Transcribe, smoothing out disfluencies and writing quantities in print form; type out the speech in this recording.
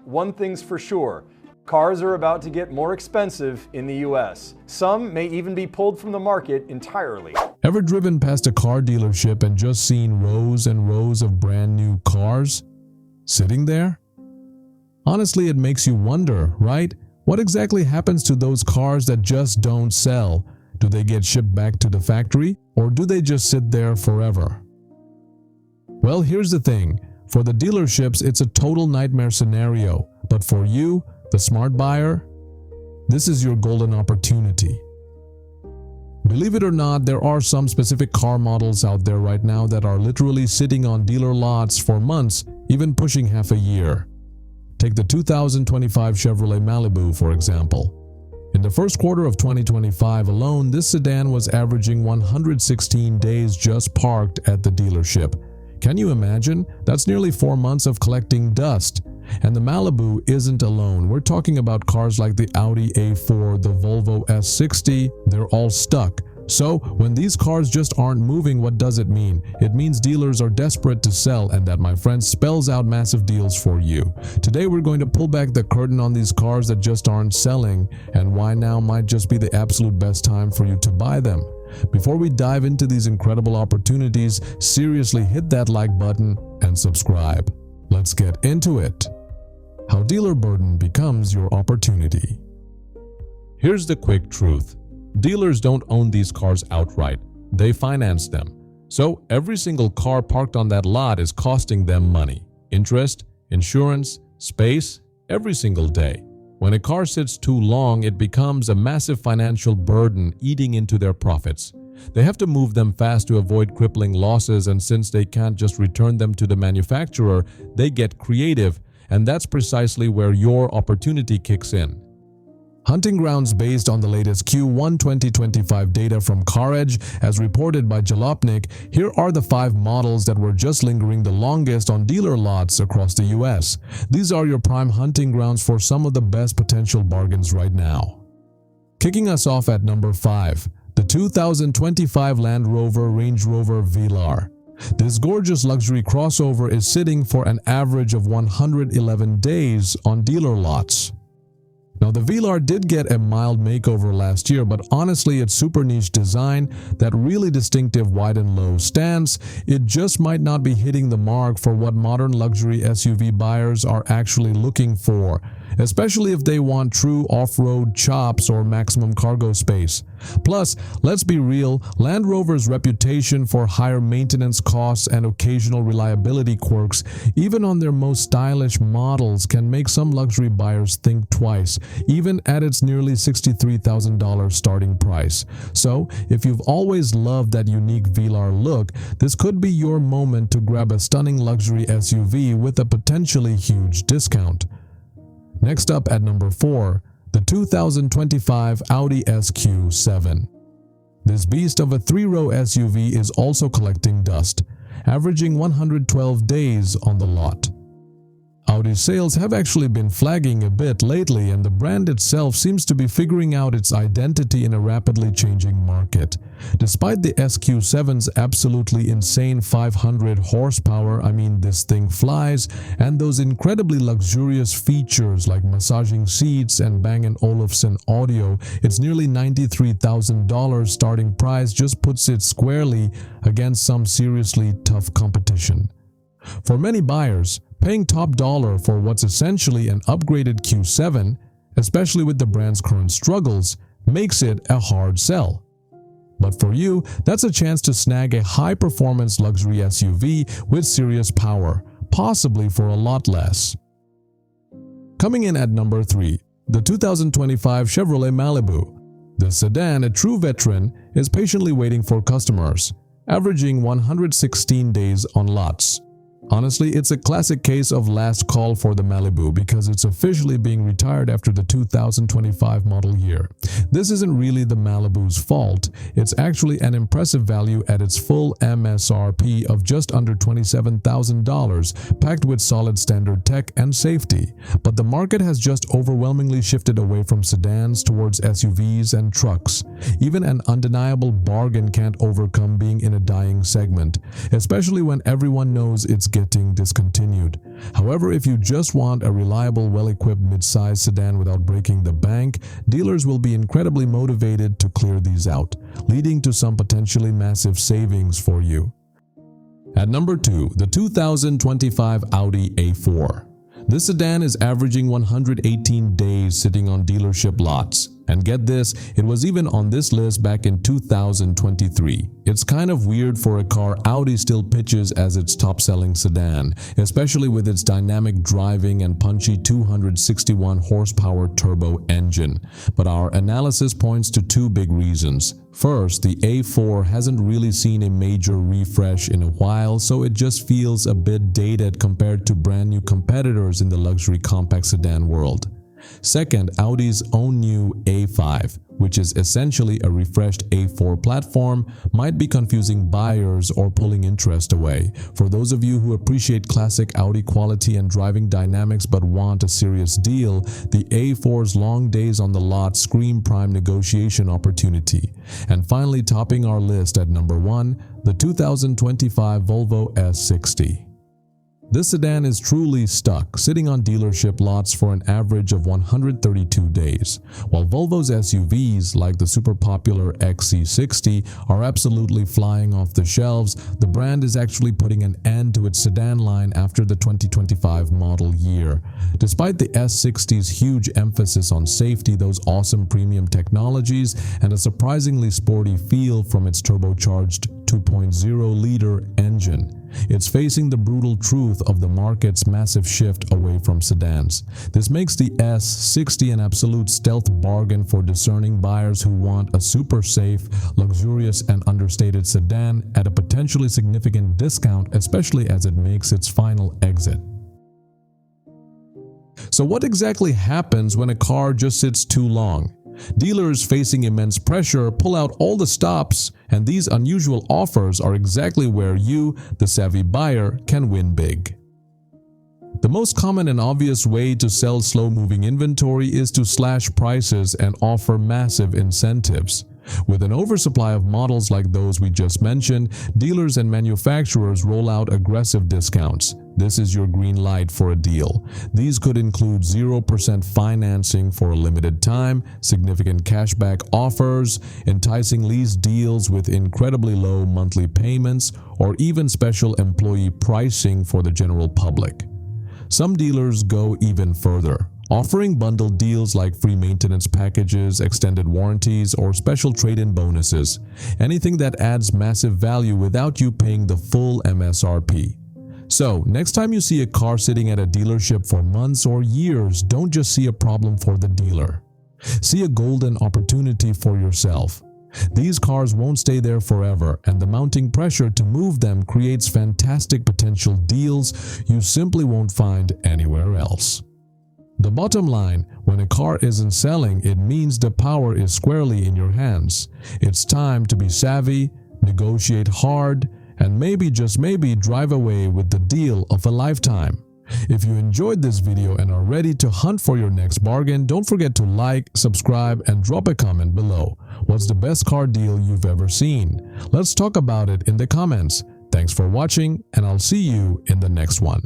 One thing's for sure, cars are about to get more expensive in the US. Some may even be pulled from the market entirely. Ever driven past a car dealership and just seen rows and rows of brand new cars sitting there? Honestly, it makes you wonder, right? What exactly happens to those cars that just don't sell? Do they get shipped back to the factory, or do they just sit there forever? Well, here's the thing. For the dealerships, it's a total nightmare scenario. But for you, the smart buyer, this is your golden opportunity. Believe it or not, there are some specific car models out there right now that are literally sitting on dealer lots for months, even pushing half a year. Take the 2025 Chevrolet Malibu, for example. In the first quarter of 2025 alone, this sedan was averaging 116 days just parked at the dealership. Can you imagine? That's nearly 4 months of collecting dust. And the Malibu isn't alone. We're talking about cars like the Audi A4, the Volvo S60, they're all stuck. So, when these cars just aren't moving, what does it mean? It means dealers are desperate to sell, and that, my friends, spells out massive deals for you. Today we're going to pull back the curtain on these cars that just aren't selling, and why now might just be the absolute best time for you to buy them. Before we dive into these incredible opportunities, seriously hit that like button and subscribe. Let's get into it. How dealer burden becomes your opportunity. Here's the quick truth. Dealers don't own these cars outright. They finance them. So every single car parked on that lot is costing them money. Interest, insurance, space, every single day. When a car sits too long, it becomes a massive financial burden eating into their profits. They have to move them fast to avoid crippling losses, and since they can't just return them to the manufacturer, they get creative, and that's precisely where your opportunity kicks in. Hunting grounds based on the latest Q1 2025 data from CarEdge, as reported by Jalopnik, here are the 5 models that were just lingering the longest on dealer lots across the US. These are your prime hunting grounds for some of the best potential bargains right now. Kicking us off at number 5, the 2025 Land Rover Range Rover Velar. This gorgeous luxury crossover is sitting for an average of 111 days on dealer lots. Now, the Velar did get a mild makeover last year, but honestly, its super niche design, that really distinctive wide and low stance, it just might not be hitting the mark for what modern luxury SUV buyers are actually looking for, especially if they want true off-road chops or maximum cargo space. Plus, let's be real, Land Rover's reputation for higher maintenance costs and occasional reliability quirks, even on their most stylish models, can make some luxury buyers think twice, even at its nearly $63,000 starting price. So, if you've always loved that unique Velar look, this could be your moment to grab a stunning luxury SUV with a potentially huge discount. Next up at number 4, the 2025 Audi SQ7. This beast of a 3-row SUV is also collecting dust, averaging 112 days on the lot. Audi's sales have actually been flagging a bit lately, and the brand itself seems to be figuring out its identity in a rapidly changing market. Despite the SQ7's absolutely insane 500 horsepower, I mean this thing flies, and those incredibly luxurious features like massaging seats and Bang & Olufsen audio, its nearly $93,000 starting price just puts it squarely against some seriously tough competition. For many buyers, paying top dollar for what's essentially an upgraded Q7, especially with the brand's current struggles, makes it a hard sell. But for you, that's a chance to snag a high-performance luxury SUV with serious power, possibly for a lot less. Coming in at number 3, the 2025 Chevrolet Malibu. The sedan, a true veteran, is patiently waiting for customers, averaging 116 days on lots. Honestly, it's a classic case of last call for the Malibu because it's officially being retired after the 2025 model year. This isn't really the Malibu's fault. It's actually an impressive value at its full MSRP of just under $27,000, packed with solid standard tech and safety. But the market has just overwhelmingly shifted away from sedans towards SUVs and trucks. Even an undeniable bargain can't overcome being in a dying segment, especially when everyone knows its getting discontinued. However, if you just want a reliable, well-equipped mid-size sedan without breaking the bank, dealers will be incredibly motivated to clear these out, leading to some potentially massive savings for you. At number 2, the 2025 Audi A4. This sedan is averaging 118 days sitting on dealership lots. And get this, it was even on this list back in 2023. It's kind of weird for a car Audi still pitches as its top-selling sedan, especially with its dynamic driving and punchy 261 horsepower turbo engine. But our analysis points to two big reasons. First, the A4 hasn't really seen a major refresh in a while, so it just feels a bit dated compared to brand new competitors in the luxury compact sedan world. Second, Audi's own new A5, which is essentially a refreshed A4 platform, might be confusing buyers or pulling interest away. For those of you who appreciate classic Audi quality and driving dynamics but want a serious deal, the A4's long days on the lot scream prime negotiation opportunity. And finally, topping our list at number 1, the 2025 Volvo S60. This sedan is truly stuck, sitting on dealership lots for an average of 132 days. While Volvo's SUVs, like the super popular XC60, are absolutely flying off the shelves, the brand is actually putting an end to its sedan line after the 2025 model year. Despite the S60's huge emphasis on safety, those awesome premium technologies, and a surprisingly sporty feel from its turbocharged 2.0-liter engine, it's facing the brutal truth of the market's massive shift away from sedans. This makes the S60 an absolute stealth bargain for discerning buyers who want a super safe, luxurious and understated sedan at a potentially significant discount, especially as it makes its final exit. So what exactly happens when a car just sits too long? Dealers facing immense pressure pull out all the stops, and these unusual offers are exactly where you, the savvy buyer, can win big. The most common and obvious way to sell slow-moving inventory is to slash prices and offer massive incentives. With an oversupply of models like those we just mentioned, dealers and manufacturers roll out aggressive discounts. This is your green light for a deal. These could include 0% financing for a limited time, significant cashback offers, enticing lease deals with incredibly low monthly payments, or even special employee pricing for the general public. Some dealers go even further, offering bundled deals like free maintenance packages, extended warranties, or special trade-in bonuses. Anything that adds massive value without you paying the full MSRP. So, next time you see a car sitting at a dealership for months or years, don't just see a problem for the dealer. See a golden opportunity for yourself. These cars won't stay there forever, and the mounting pressure to move them creates fantastic potential deals you simply won't find anywhere else. The bottom line, when a car isn't selling, it means the power is squarely in your hands. It's time to be savvy, negotiate hard, and maybe, just maybe, drive away with the deal of a lifetime. If you enjoyed this video and are ready to hunt for your next bargain, don't forget to like, subscribe, and drop a comment below. What's the best car deal you've ever seen? Let's talk about it in the comments. Thanks for watching, and I'll see you in the next one.